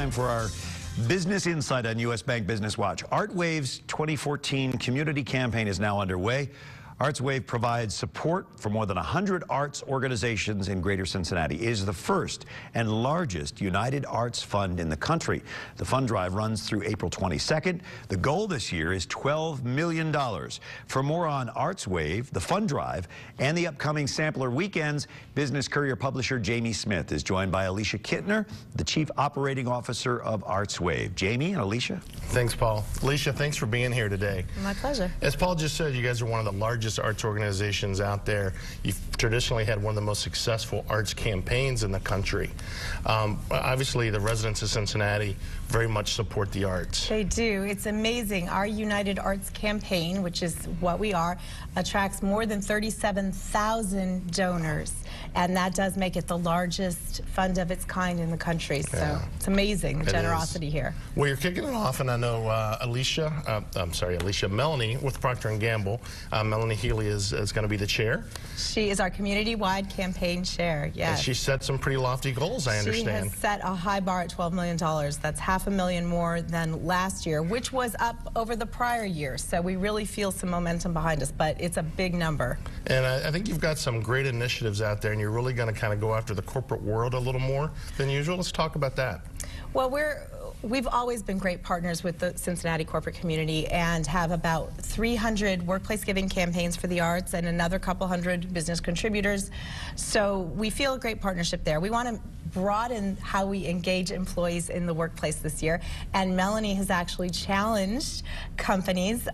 time for our business insight on U.S. Bank Business Watch. ArtsWave's 2014 community campaign is now underway. ArtsWave provides support for more than 100 arts organizations in Greater Cincinnati. It is the first and largest United Arts Fund in the country. The fund drive runs through April 22nd. The goal this year is $12 million. For more on ArtsWave, the fund drive, and the upcoming sampler weekends, Business Courier publisher Jamie Smith is joined by Alicia Kittner, the Chief Operating Officer of ArtsWave. Jamie and Alicia. Thanks, Paul. Alicia, thanks for being here today. My pleasure. As Paul just said, you guys are one of the largest arts organizations out there. You've traditionally had one of the most successful arts campaigns in the country. Obviously, the residents of Cincinnati very much support the arts. They do. It's amazing. Our United Arts campaign, which is what we are, attracts more than 37,000 donors. And that does make it the largest fund of its kind in the country. So it's amazing, the generosity here. Well, you're kicking it off, and I know Melanie with Procter & Gamble. Melanie Healy is going to be the chair. She is our community-wide campaign chair, yes. And she set some pretty lofty goals, I understand. She has set a high bar at $12 million. That's $500,000 more than last year, which was up over the prior year. So we really feel some momentum behind us, but it's a big number. And I think you've got some great initiatives out there, and you're really going to kind of go after the corporate world a little more than usual. Let's talk about that. Well, we've always been great partners with the Cincinnati corporate community and have about 300 workplace giving campaigns for the arts and another couple hundred business contributors. So we feel a great partnership there. We want to broaden how we engage employees in the workplace this year, and Melanie has actually challenged companies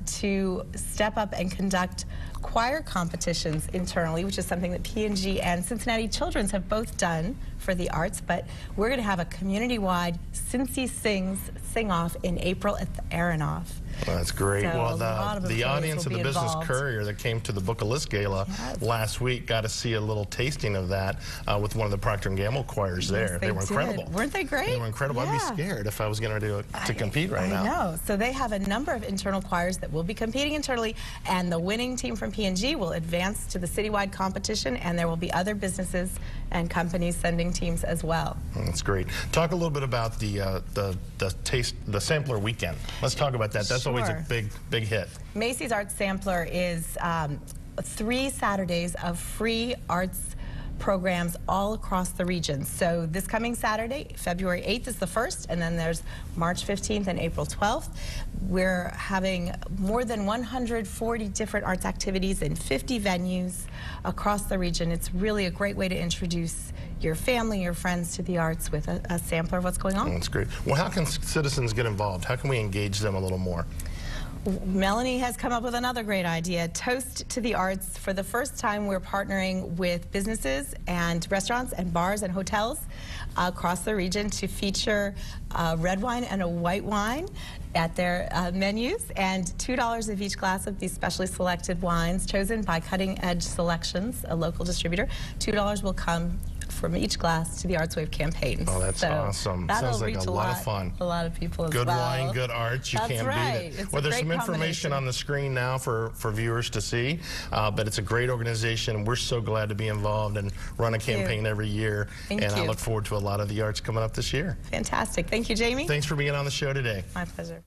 to step up and conduct choir competitions internally, which is something that P&G and Cincinnati Children's have both done for the arts, but we're going to have a community-wide Cincy Sings sing-off in April at the Aronoff. Well, that's great. So well, the audience of the Business Courier that came to the Book a List Gala last week got to see a little tasting of that with one of the Procter & Gamble choirs there. They were incredible. Weren't they great? They were incredible. Yeah. I'd be scared if I was going to compete right now. I know. So they have a number of internal choirs that will be competing internally, and the winning team from P&G will advance to the citywide competition, and there will be other businesses and companies sending teams as well. That's great. Talk a little bit about the sampler weekend. Let's talk about that. That's always a big hit. Macy's Arts Sampler is 3 Saturdays of free arts programs all across the region. So this coming Saturday, February 8th is the first, and then there's March 15th and April 12th. We're having more than 140 different arts activities in 50 venues across the region. It's really a great way to introduce your family, your friends to the arts with a sampler of what's going on. That's great. Well, how can citizens get involved? How can we engage them a little more? Melanie has come up with another great idea, Toast to the Arts. For the first time, we're partnering with businesses and restaurants and bars and hotels across the region to feature red wine and a white wine at their menus, and $2 of each glass of these specially selected wines chosen by Cutting Edge Selections, a local distributor. $2 will come from each glass to the ArtsWave campaign. Oh, that's awesome. Sounds like a lot of fun. A lot of people as well. Good wine, good arts, you can't beat it. Well, there's some information on the screen now for viewers to see, but it's a great organization. We're so glad to be involved and run a campaign every year. And I look forward to a lot of the arts coming up this year. Fantastic. Thank you, Jamie. Thanks for being on the show today. My pleasure.